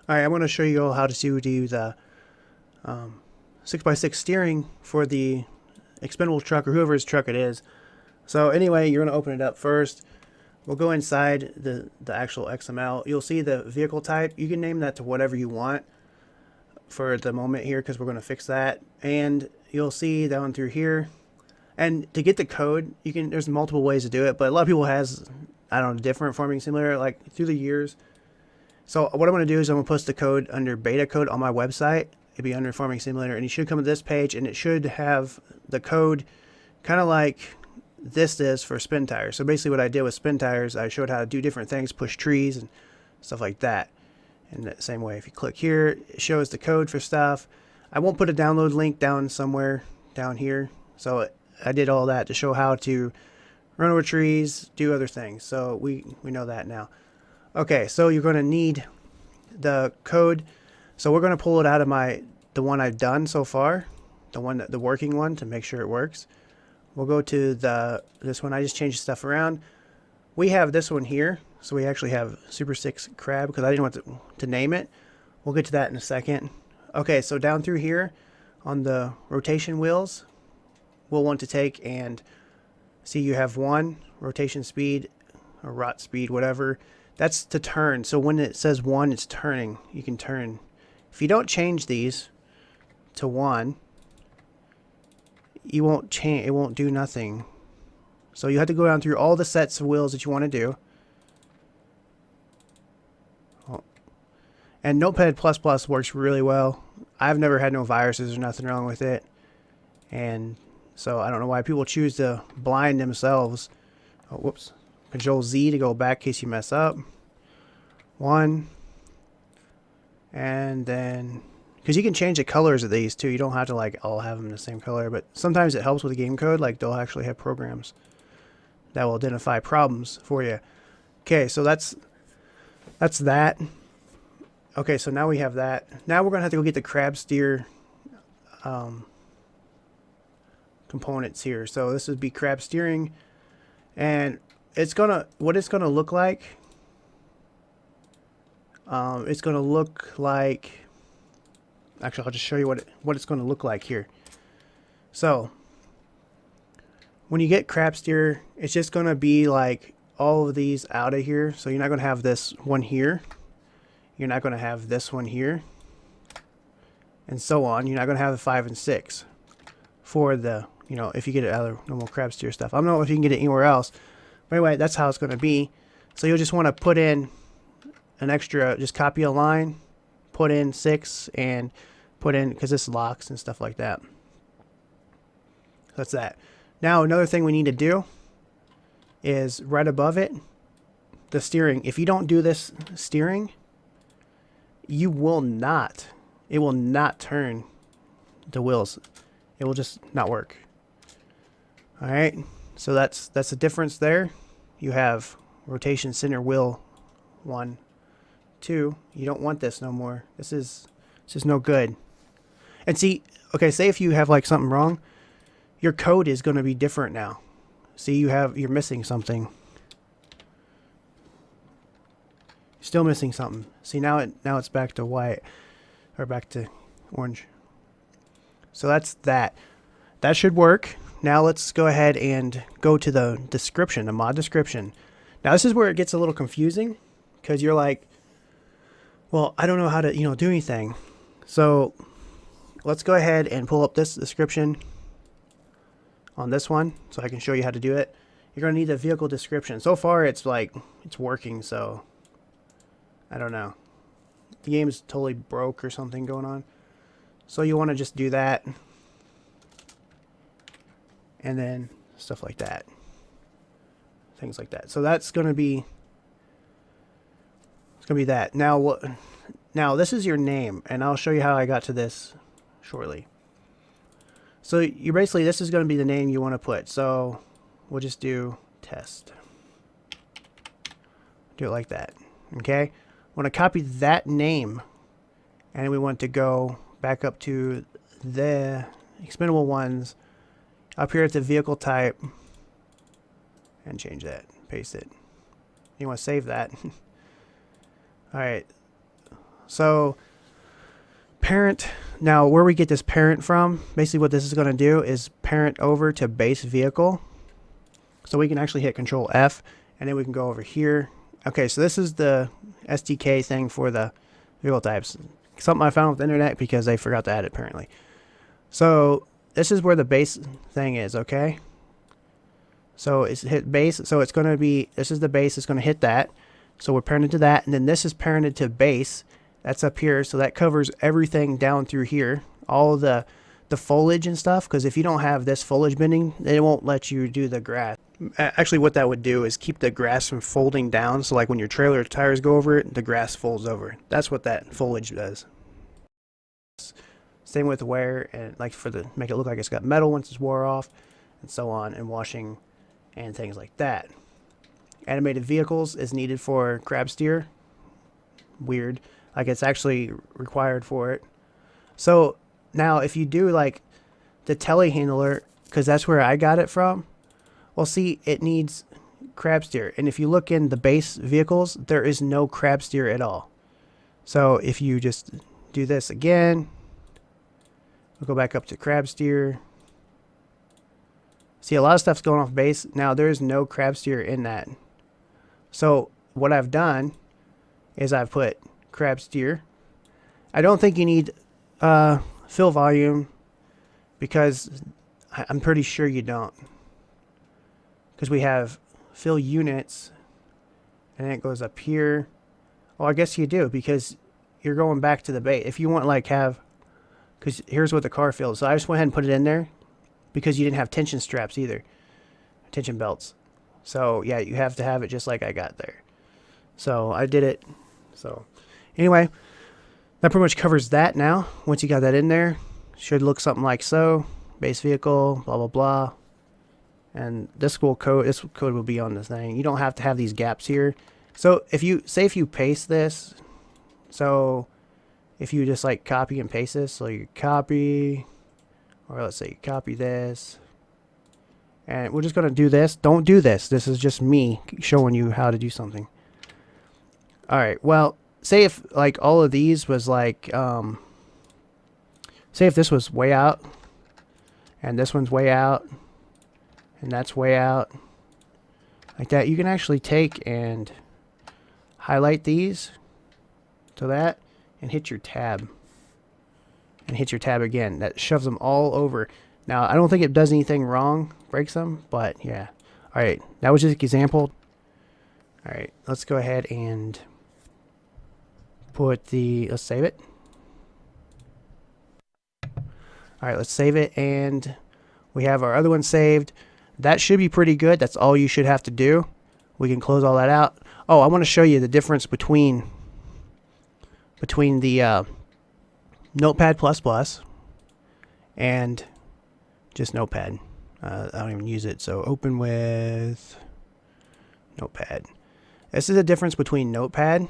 Alright, I'm going to show you all how to do the 6x6 steering for the expendable truck or whoever's truck it is. So anyway, you're going to open it up first. We'll go inside the actual XML. You'll see the vehicle type. You can name that to whatever you want for the moment here because we're going to fix that. And you'll see down through here. And to get the code, there's multiple ways to do it, but a lot of people has, I don't know, different farming simulator like through the years. So what I'm going to do is I'm going to post the code under beta code on my website. It'll be under Farming Simulator, and you should come to this page, and it should have the code kind of like this is for spin tires. So basically what I did with spin tires, I showed how to do different things, push trees and stuff like that. In the same way, if you click here, it shows the code for stuff. I won't put a download link down somewhere down here. So I did all that to show how to run over trees, do other things. So we know that now. Okay, so you're going to need the code. So we're going to pull it out of the one I've done so far, the working one, to make sure it works. We'll go to this one. I just changed stuff around. We have this one here, so we actually have supersix crab because I didn't want to name it. We'll get to that in a second. Okay, so down through here on the rotation wheels, we'll want to take and see you have one rotation speed or rot speed, whatever. That's to turn. So when it says 1, it's turning. You can turn. If you don't change these to 1, you won't change. It won't do nothing. So you have to go down through all the sets of wheels that you want to do. And Notepad++ works really well. I've never had no viruses or nothing wrong with it. And so I don't know why people choose to blind themselves. Oh, whoops. Control Z to go back in case you mess up. 1. And then, because you can change the colors of these too. You don't have to like all have them the same color, but sometimes it helps with the game code. Like they'll actually have programs that will identify problems for you. Okay, so that's that. Okay, so now we have that. Now we're gonna have to go get the crab steer components here. So this would be crab steering, and what it's gonna look like. It's gonna look like. Actually, I'll just show you what it's gonna look like here. So when you get crab steer, it's just gonna be like all of these out of here. So you're not gonna have this one here. You're not gonna have this one here, and so on. You're not gonna have the 5 and 6 for the if you get it out of normal crab steer stuff. I don't know if you can get it anywhere else. But anyway, that's how it's going to be. So you'll just want to put in an extra, just copy a line, put in 6, and put in, because this locks and stuff like that. That's that. Now another thing we need to do is right above it, the steering. If you don't do this steering, it will not turn the wheels. It will just not work. All right, so that's the difference there. You have rotation center wheel 1, 2. You don't want this no more. This is no good. And see, okay, say if you have like something wrong, your code is going to be different now. See, you're missing something. Still missing something. See, now it's back to white, or back to orange. So that's that. That should work. Now let's go ahead and go to the description, the mod description. Now this is where it gets a little confusing, because you're like, well, I don't know how to do anything. So let's go ahead and pull up this description on this one so I can show you how to do it. You're going to need the vehicle description. So far it's working, so I don't know. The game is totally broke or something going on. So you want to just do that. And then stuff like that. Things like that. So that's going to be that. Now this is your name, and I'll show you how I got to this shortly. So you basically, this is going to be the name you want to put. So we'll just do test. Do it like that. Okay? Want to copy that name, and we want to go back up to the expendable ones up here at the vehicle type and change that. Paste it. You want to save that. Alright, So parent, now where we get this parent from, basically what this is going to do is parent over to base vehicle. So we can actually hit Control F and then we can go over here. Okay, so this is the SDK thing for the vehicle types. Something I found with the internet because they forgot to add it apparently. So this is where the base thing is, okay? So it's hit base, so it's going to be, this is the base, it's going to hit that. So we're parented to that, and then this is parented to base. That's up here, so that covers everything down through here. All the foliage and stuff, because if you don't have this foliage bending, it won't let you do the grass. Actually, what that would do is keep the grass from folding down, so like when your trailer tires go over it, the grass folds over. That's what that foliage does. Same with wear, and like for the make it look like it's got metal once it's wore off, and so on, and washing and things like that. Animated vehicles is needed for crab steer. Weird, like it's actually required for it. So now if you do like the telehandler, because that's where I got it from, well see, it needs crab steer, and if you look in the base vehicles, there is no crab steer at all. So if you just do this again, we'll go back up to crab steer. See, a lot of stuff's going off base. Now there is no crab steer in that. So what I've done is I've put crab steer. I don't think you need fill volume, because I'm pretty sure you don't. Because we have fill units, and then it goes up here. Well, I guess you do, because you're going back to the base. If you want like have, because here's what the car fills. So I just went ahead and put it in there, because you didn't have tension straps either, tension belts. So yeah, you have to have it just like I got there. So I did it. So anyway, that pretty much covers that. Now once you got that in there, should look something like so. Base vehicle, blah blah blah, and this code will be on this thing. You don't have to have these gaps here. So if you paste this, so if you just like copy and paste this, so you copy, or let's say you copy this, and we're just going to do this. Don't do this. This is just me showing you how to do something. Alright, well, say if like all of these was like, say if this was way out, and this one's way out, and that's way out, like that, you can actually take and highlight these to that, and hit your tab. And hit your tab again. That shoves them all over. Now, I don't think it does anything wrong, breaks them, but yeah. Alright, that was just an example. Alright, let's go ahead and put let's save it. Alright, let's save it, and we have our other one saved. That should be pretty good. That's all you should have to do. We can close all that out. Oh, I want to show you the difference between the Notepad++ and just Notepad. I don't even use it, so open with Notepad. This is the difference between Notepad.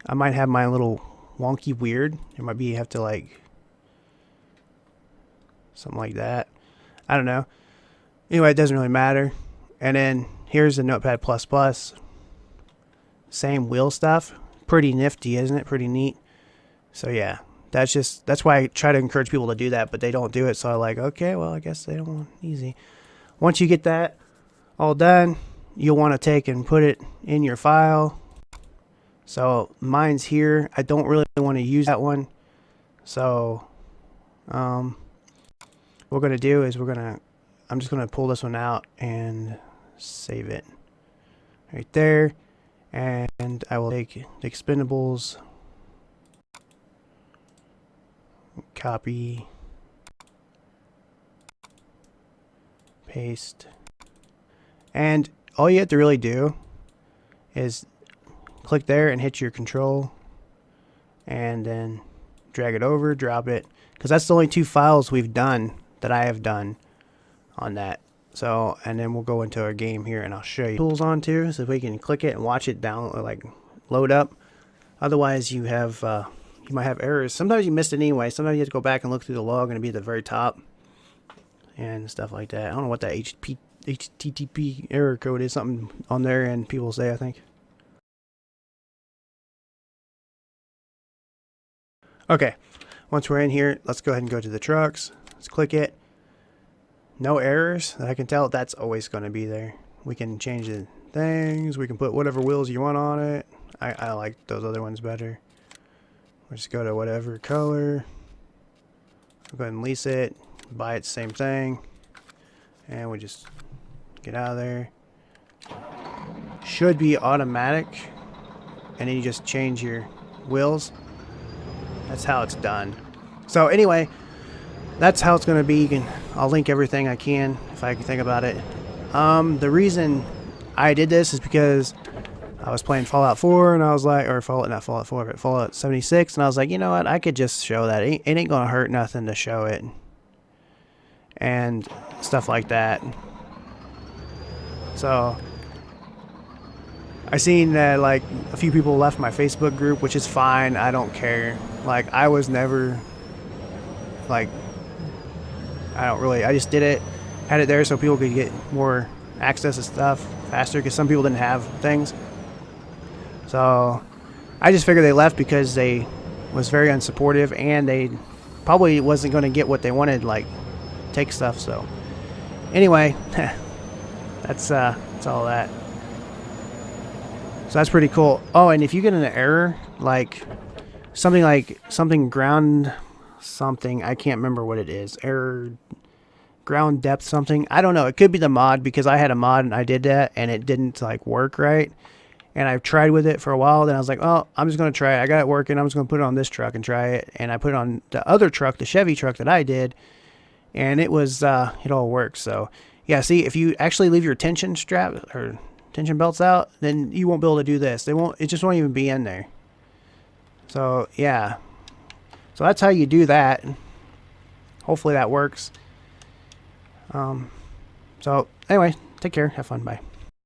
I might have my little wonky weird. It might be you have to like something like that. I don't know. Anyway, it doesn't really matter. And then here's the Notepad++. Same wheel stuff. Pretty nifty, isn't it? Pretty neat. So yeah, that's why I try to encourage people to do that, but they don't do it. So I'm like, okay, well, I guess they don't want easy. Once you get that all done, you'll want to take and put it in your file. So mine's here. I don't really want to use that one. So what we're going to do is I'm just going to pull this one out and save it right there. And I will take the expendables, copy, paste, and all you have to really do is click there and hit your control, and then drag it over, drop it, because that's the only two files we've done that I have done on that. So, and then we'll go into our game here and I'll show you tools on too, so if we can click it and watch it down or like load up. Otherwise you have you might have errors. Sometimes you missed it anyway. Sometimes you have to go back and look through the log and it'll be at the very top and stuff like that. I don't know what that HTTP error code is, something on there, and people say, I think. Okay, once we're in here, let's go ahead and go to the trucks. Let's click it. No errors that I can tell. That's always going to be there. We can change the things. We can put whatever wheels you want on it. I like those other ones better. We'll just go to whatever color. We'll go ahead and lease it. Buy it, same thing. And we just get out of there. Should be automatic. And then you just change your wheels. That's how it's done. So anyway, that's how it's going to be. I'll link everything I can if I can think about it. The reason I did this is because I was playing Fallout 4 and I was like, or not Fallout 4, but Fallout 76, and I was like, you know what, I could just show that. It ain't going to hurt nothing to show it. And stuff like that. So I seen that like a few people left my Facebook group, which is fine. I don't care. Like I was never like, I just did it, had it there so people could get more access to stuff faster because some people didn't have things. So I just figured they left because they was very unsupportive and they probably wasn't going to get what they wanted, like take stuff. So anyway, that's all that. So that's pretty cool. Oh, and if you get an error like something ground something, I can't remember what it is. Error ground depth something. I don't know. It could be the mod because I had a mod and I did that and it didn't like work right. And I've tried with it for a while. Then I was like, oh, I'm just going to try it. I got it working. I'm just going to put it on this truck and try it. And I put it on the other truck, the Chevy truck that I did. And it was, it all works. So yeah, see, if you actually leave your tension strap or tension belts out, then you won't be able to do this. It just won't even be in there. So yeah. So that's how you do that. Hopefully that works. So anyway, take care. Have fun. Bye.